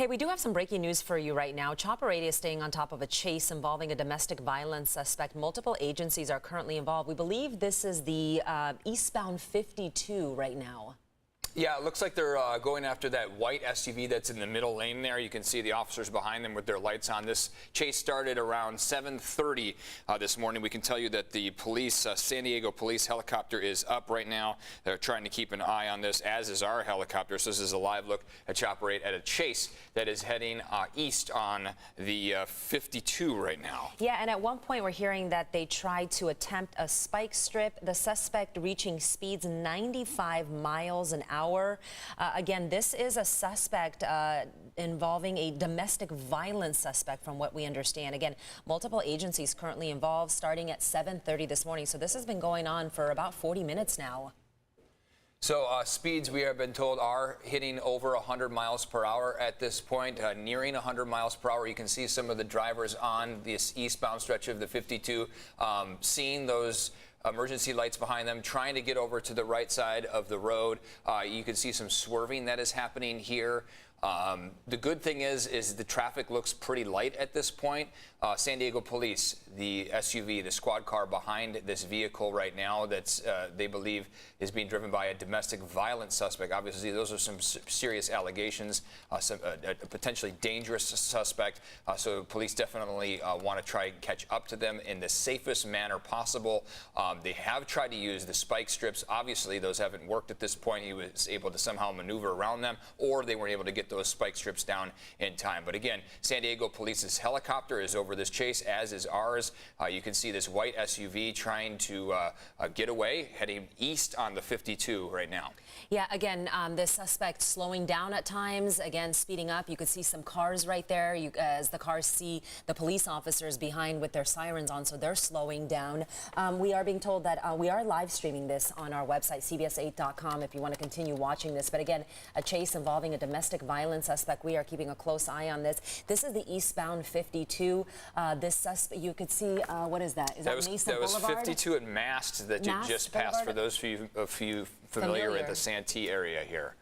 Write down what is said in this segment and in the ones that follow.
Hey, we do have some breaking news for you right now. Chopper 80 is staying on top of a chase involving a domestic violence suspect. Multiple agencies are currently involved. We believe this is the eastbound 52 right now. Yeah, it looks like they're going after that white SUV that's in the middle lane there. You can see the officers behind them with their lights on. This chase started around 7:30 this morning. We can tell you that the police, San Diego police helicopter is up right now. They're trying to keep an eye on this, as is our helicopter. So this is a live look at Chopper 8 at a chase that is heading east on the 52 right now. Yeah, and at one point we're hearing that they tried to attempt a spike strip. The suspect reaching speeds 95 miles an hour. Again, this is a suspect involving a domestic violence suspect, from what we understand. Again, multiple agencies currently involved, starting at 7:30 this morning. So this has been going on for about 40 minutes now. So speeds, we have been told, are hitting over 100 miles per hour at this point, nearing 100 miles per hour. You can see some of the drivers on this eastbound stretch of the 52 seeing those emergency lights behind them, trying to get over to the right side of the road. You can see some swerving that is happening here. The good thing is the traffic looks pretty light at this point. San Diego police, the SUV, the squad car behind this vehicle right now that's they believe is being driven by a domestic violence suspect. Obviously, those are some serious allegations, a potentially dangerous suspect. So police definitely want to try and catch up to them in the safest manner possible. They have tried to use the spike strips. Obviously, those haven't worked at this point. He was able to somehow maneuver around them, or they weren't able to get those spike strips down in time. But again, San Diego police's helicopter is over this chase, as is ours. You can see this white SUV trying to get away, heading east on the 52 right now. Yeah, again, this suspect slowing down at times, again, speeding up. You could see some cars right there as the cars see the police officers behind with their sirens on, so they're slowing down. We are being told that we are live streaming this on our website, cbs8.com, if you want to continue watching this. But again, a chase involving a domestic violence suspect. We are keeping a close eye on this. This is the eastbound 52. This suspect, you could see, what is that? Is that Mesa Boulevard? That was 52 at Mast that you just passed, for those of you familiar with the Santee area here.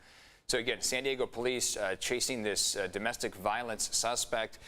So again, San Diego police chasing this domestic violence suspect.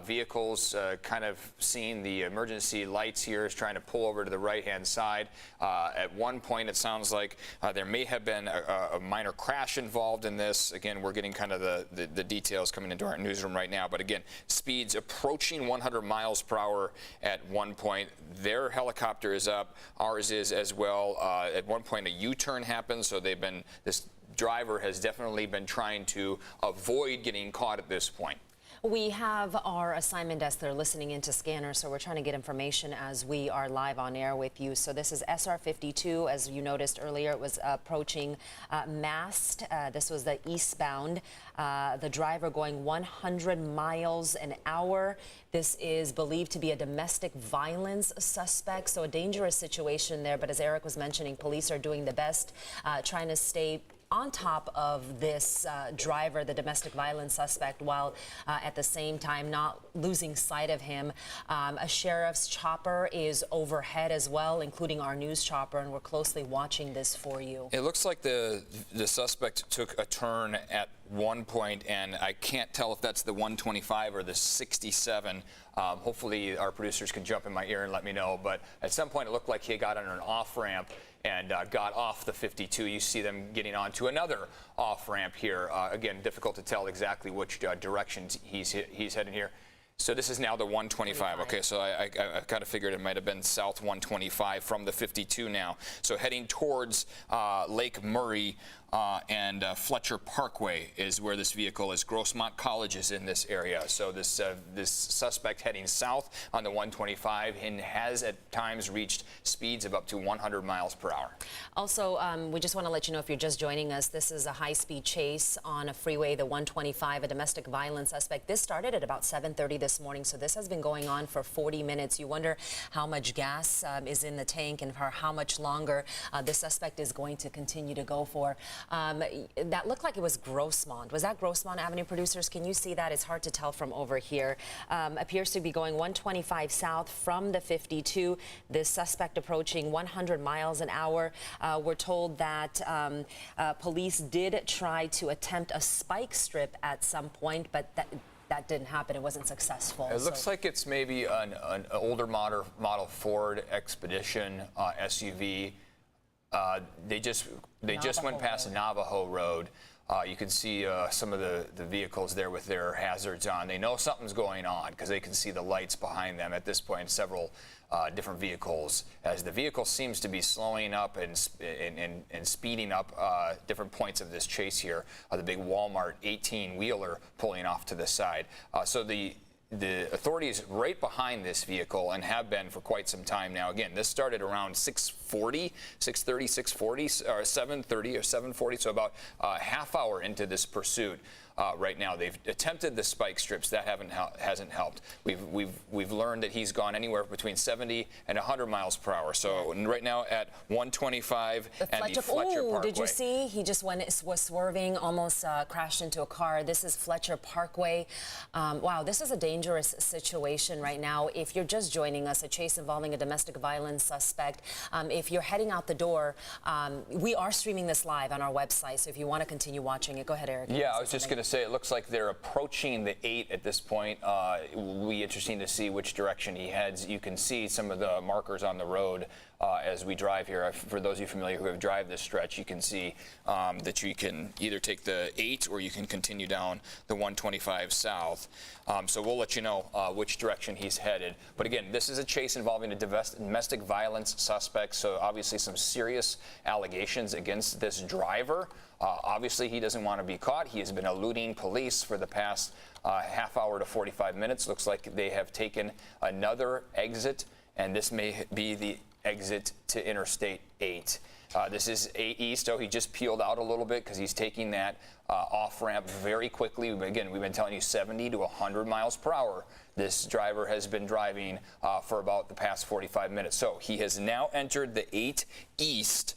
Vehicles kind of seeing the emergency lights here, is trying to pull over to the right-hand side. At one point, it sounds like there may have been a minor crash involved in this. Again, we're getting kind of the details coming into our newsroom right now. But again, speeds approaching 100 miles per hour at one point. Their helicopter is up. Ours is as well. At one point, a U-turn happened, so this driver has definitely been trying to avoid getting caught at this point. We have our assignment desk. They're listening into scanners, so we're trying to get information as we are live on air with you. So this is SR 52. As you noticed earlier, it was approaching Mast. This was the eastbound. The driver going 100 miles an hour. This is believed to be a domestic violence suspect, so a dangerous situation there. But as Eric was mentioning, police are doing the best, trying to stay on top of this driver, the domestic violence suspect, while at the same time not losing sight of him. A sheriff's chopper is overhead as well, including our news chopper, and we're closely watching this for you. It looks like the suspect took a turn at one point, and I can't tell if that's the 125 or the 67. Hopefully our producers can jump in my ear and let me know, but at some point it looked like he got on an off-ramp and got off the 52. You see them getting onto another off-ramp here. Again, difficult to tell exactly which direction he's heading here. So this is now the 125. Okay, so I kind of figured it might have been south 125 from the 52 now. So heading towards Lake Murray and Fletcher Pkwy is where this vehicle is. Grossmont College is in this area. So this suspect heading south on the 125 and has at times reached speeds of up to 100 miles per hour. Also, we just want to let you know, if you're just joining us, this is a high-speed chase on a freeway, the 125, a domestic violence suspect. This started at about 7:30 this morning, so this has been going on for 40 minutes. You wonder how much gas is in the tank and for how much longer this suspect is going to continue to go for. That looked like it was Grossmont. Was that Grossmont Avenue, producers? Can you see that? It's hard to tell from over here. Appears to be going 125 south from the 52. This suspect approaching 100 miles an hour. We're told that police did try to attempt a spike strip at some point, but that didn't happen. It wasn't successful. It looks like it's maybe an older model Ford Expedition SUV. They just went past Navajo Road. You can see some of the vehicles there with their hazards on. They know something's going on because they can see the lights behind them at this point. Several different vehicles, as the vehicle seems to be slowing up and speeding up different points of this chase here. The big Walmart 18-wheeler pulling off to the side. So the authorities right behind this vehicle and have been for quite some time now. Again, this started around 6:30, or 7:30 or 7:40, so about a half hour into this pursuit. Right now, they've attempted the spike strips. That hasn't helped. We've learned that he's gone anywhere between 70 and 100 miles per hour. So right now at 125 and the Fletcher Parkway. Did you see? He just was swerving, almost crashed into a car. This is Fletcher Parkway. Wow, this is a dangerous situation right now. If you're just joining us, a chase involving a domestic violence suspect. If you're heading out the door, we are streaming this live on our website. So if you want to continue watching it, go ahead, Eric. Yeah, I was just going to say, it looks like they're approaching the 8 at this point. It will be interesting to see which direction he heads. You can see some of the markers on the road as we drive here. For those of you familiar who have driven this stretch, you can see that you can either take the 8 or you can continue down the 125 south. So we'll let you know which direction he's headed. But again, this is a chase involving a domestic violence suspect, so obviously some serious allegations against this driver. Obviously, he doesn't want to be caught. He has been eluding police for the past half hour to 45 minutes. Looks like they have taken another exit, and this may be the exit to Interstate 8. This is 8 East. Oh, he just peeled out a little bit because he's taking that off-ramp very quickly. Again, we've been telling you 70 to 100 miles per hour. This driver has been driving for about the past 45 minutes. So he has now entered the 8 East.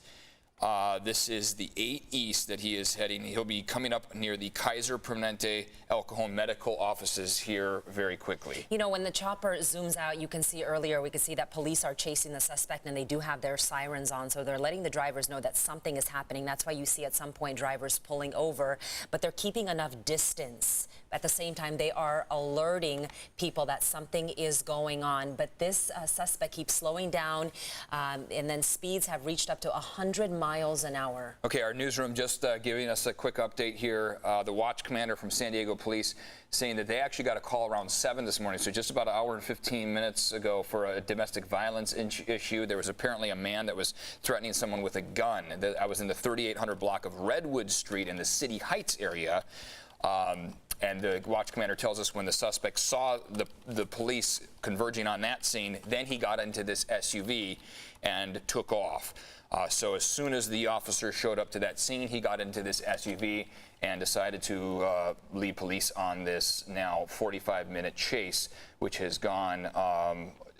This is the 8 East that he is heading. He'll be coming up near the Kaiser Permanente El Cajon medical offices here very quickly. You know, when the chopper zooms out, you can see earlier, we can see that police are chasing the suspect and they do have their sirens on. So they're letting the drivers know that something is happening. That's why you see at some point drivers pulling over, but they're keeping enough distance. At the same time, they are alerting people that something is going on. But this suspect keeps slowing down, and then speeds have reached up to 100 miles an hour. Okay, our newsroom just giving us a quick update here. The watch commander from San Diego Police saying that they actually got a call around 7 this morning, so just about an hour and 15 minutes ago, for a domestic violence issue. There was apparently a man that was threatening someone with a gun. I was in the 3800 block of Redwood Street in the City Heights area. And the watch commander tells us when the suspect saw the police converging on that scene, then he got into this SUV and took off. So as soon as the officer showed up to that scene, he got into this SUV and decided to lead police on this now 45-minute chase, which has gone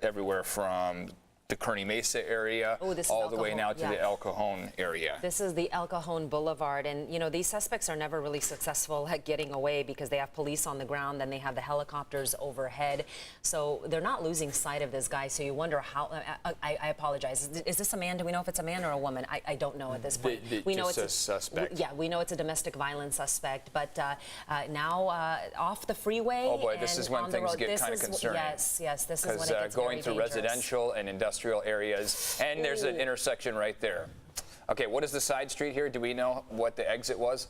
everywhere from the Kearny Mesa area, all the way now to the El Cajon area. This is the El Cajon Boulevard, and you know, these suspects are never really successful at getting away because they have police on the ground, then they have the helicopters overhead, so they're not losing sight of this guy. So you wonder how. I apologize. Is this a man? Do we know if it's a man or a woman? I don't know at this point. We know it's a suspect. Yeah, we know it's a domestic violence suspect, but now off the freeway. Oh boy, this is when things get kind of concerning. Yes, this is when it gets because going through dangerous. residential and industrial areas, and there's an intersection right there. Okay, what is the side street here? Do we know what the exit was?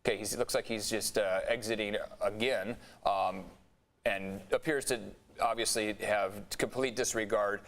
Okay, he looks like he's just exiting again, and appears to obviously have complete disregard.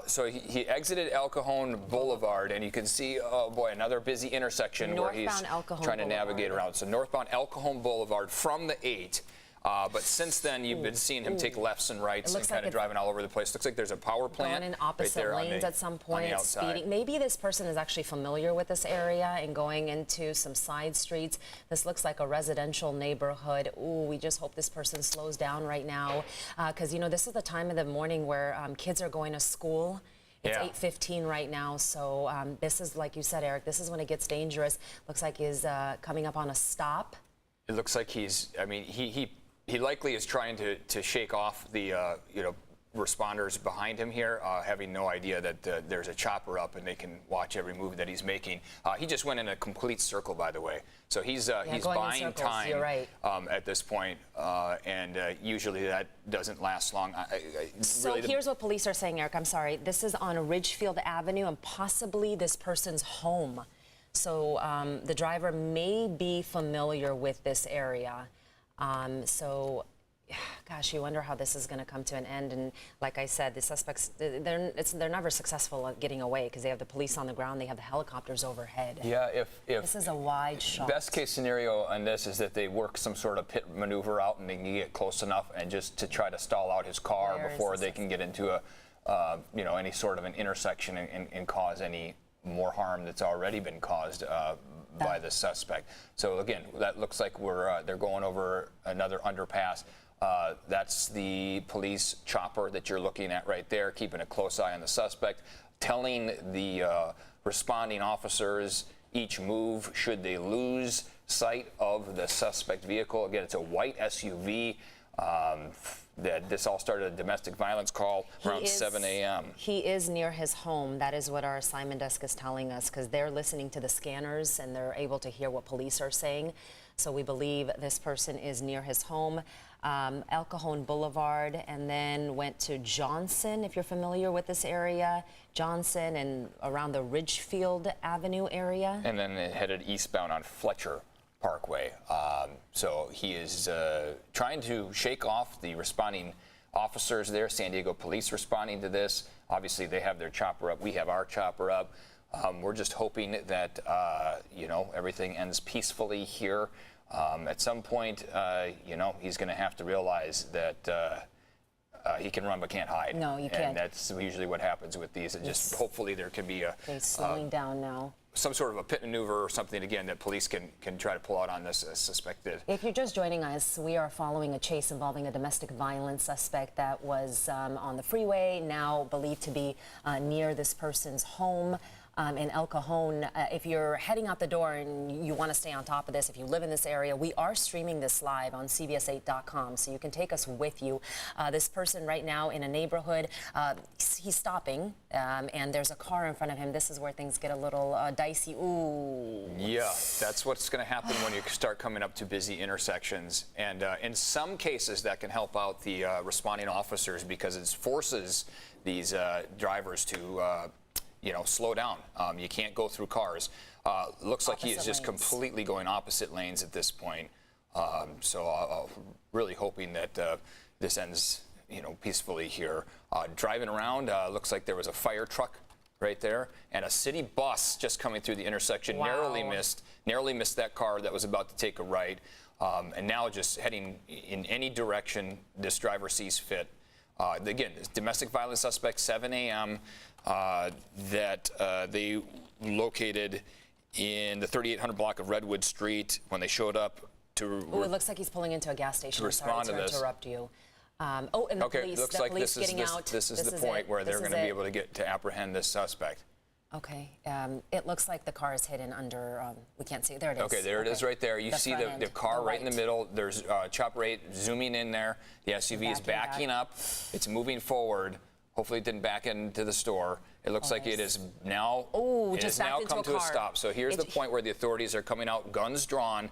So he exited El Cajon Boulevard, and you can see, oh boy, another busy intersection where he's trying to navigate around. So northbound El Cajon Boulevard from the 8. But since then, you've been seeing him take lefts and rights and kind of driving all over the place. Looks like there's a power plant going in opposite right lanes at some point, speeding. Maybe this person is actually familiar with this area and going into some side streets. This looks like a residential neighborhood. Ooh, we just hope this person slows down right now, because you know, this is the time of the morning where kids are going to school. It's Yeah. 8:15 right now, so this is, like you said, Eric, this is when it gets dangerous. Looks like he's coming up on a stop. It looks like I mean, he likely is trying to shake off the, responders behind him here, having no idea that there's a chopper up and they can watch every move that he's making. He just went in a complete circle, by the way. So he's going in buying circles, time you're right. at this point, and usually that doesn't last long. So here's what police are saying, Eric. I'm sorry. This is on Ridgefield Avenue and possibly this person's home. So the driver may be familiar with this area. Gosh, you wonder how this is going to come to an end. And like I said, the suspects, they're never successful at getting away because they have the police on the ground, they have the helicopters overhead. Yeah, if this is a wide shot. Best case scenario on this is that they work some sort of pit maneuver out and they can get close enough and just to try to stall out his car before they can get into any sort of an intersection and cause any more harm that's already been caused by the suspect. So again, that looks like they're going over another underpass. That's the police chopper that you're looking at right there, keeping a close eye on the suspect, telling the responding officers each move should they lose sight of the suspect vehicle. Again, it's a white SUV. This all started a domestic violence call around 7 a.m. He is near his home. That is what our assignment desk is telling us, because they're listening to the scanners and they're able to hear what police are saying. So we believe this person is near his home. Cajon Blvd, and then went to Johnson, if you're familiar with this area, Johnson and around the Ridgefield Avenue area. And then it headed eastbound on Fletcher Pkwy. So he is trying to shake off the responding officers there, San Diego police responding to this. Obviously, they have their chopper up. We have our chopper up. We're just hoping that, everything ends peacefully here. At some point, he's going to have to realize that he can run but can't hide. No, you can't. And that's usually what happens with these. And just hopefully there can be slowing down now. Some sort of a pit maneuver or something, again, that police can try to pull out on this suspected. If you're just joining us, we are following a chase involving a domestic violence suspect that was on the freeway, now believed to be near this person's home. In El Cajon. If you're heading out the door and you want to stay on top of this, if you live in this area, we are streaming this live on CBS8.com, so you can take us with you. This person right now in a neighborhood, he's stopping, and there's a car in front of him. This is where things get a little dicey. Ooh. Yeah, that's what's going to happen when you start coming up to busy intersections. And in some cases, that can help out the responding officers because it forces these drivers to slow down. You can't go through cars. Looks like he is just completely going opposite lanes at this point. So really hoping that this ends, peacefully here. Driving around, looks like there was a fire truck right there and a city bus just coming through the intersection. Wow. Narrowly missed that car that was about to take a right. And now just heading in any direction this driver sees fit. Again, this domestic violence suspect, 7 a.m. That they located in the 3800 block of Redwood Street when they showed up to. It looks like he's pulling into a gas station. To respond Sorry to this. Interrupt you. And the police, looks like this is the point where they're going to be able to apprehend this suspect. Okay. It looks like the car is hidden under. We can't see it. There it is. Okay, there it is right there. You see the car right in the middle. There's chopper 8 zooming in there. The SUV is backing up. It's moving forward. Hopefully it didn't back into the store. It looks like it is now. Oh, it has now come to a stop. So here's the point where the authorities are coming out, guns drawn,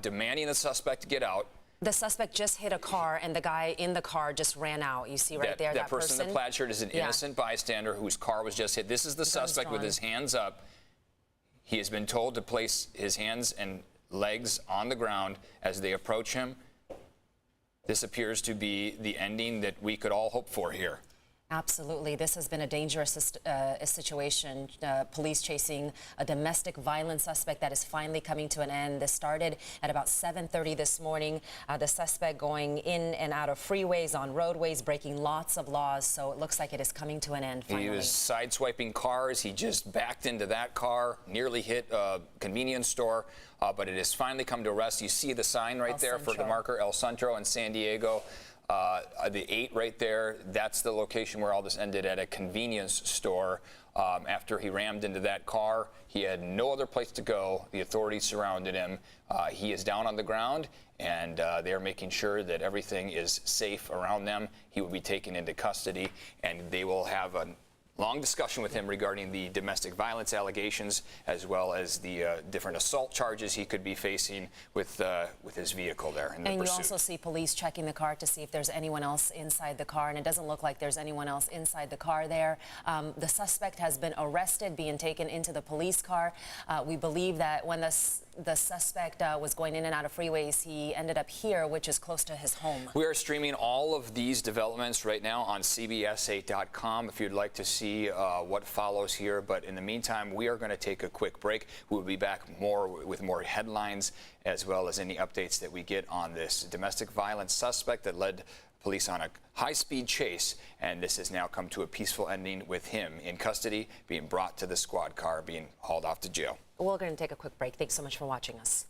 demanding the suspect to get out. The suspect just hit a car, and the guy in the car just ran out. You see right there, that person in the plaid shirt is an innocent bystander whose car was just hit. This is the suspect with his hands up. He has been told to place his hands and legs on the ground as they approach him. This appears to be the ending that we could all hope for here. Absolutely. This has been a dangerous situation. Police chasing a domestic violence suspect that is finally coming to an end. This started at about 7:30 this morning. The suspect going in and out of freeways, on roadways, breaking lots of laws. So it looks like it is coming to an end finally. He was sideswiping cars. He just backed into that car, nearly hit a convenience store. But it has finally come to a rest. You see the sign right there for the marker, El Centro in San Diego. The 8 right there, that's the location where all this ended, at a convenience store. After he rammed into that car, he had no other place to go. The authorities surrounded him. He is down on the ground, and they are making sure that everything is safe around them. He will be taken into custody, and they will have a long discussion with him regarding the domestic violence allegations, as well as the different assault charges he could be facing with his vehicle there in the And pursuit. you also see police checking the car to see if there's anyone else inside the car, and it doesn't look like there's anyone else inside the car there. The suspect has been arrested, being taken into the police car. We believe that when the suspect was going in and out of freeways, he ended up here, which is close to his home. We are streaming all of these developments right now on CBS8.com if you'd like to see what follows here. But in the meantime, we are going to take a quick break. We'll be back with more headlines, as well as any updates that we get on this domestic violence suspect that led police on a high-speed chase, and this has now come to a peaceful ending with him in custody, being brought to the squad car, being hauled off to jail. We're going to take a quick break. Thanks so much for watching us.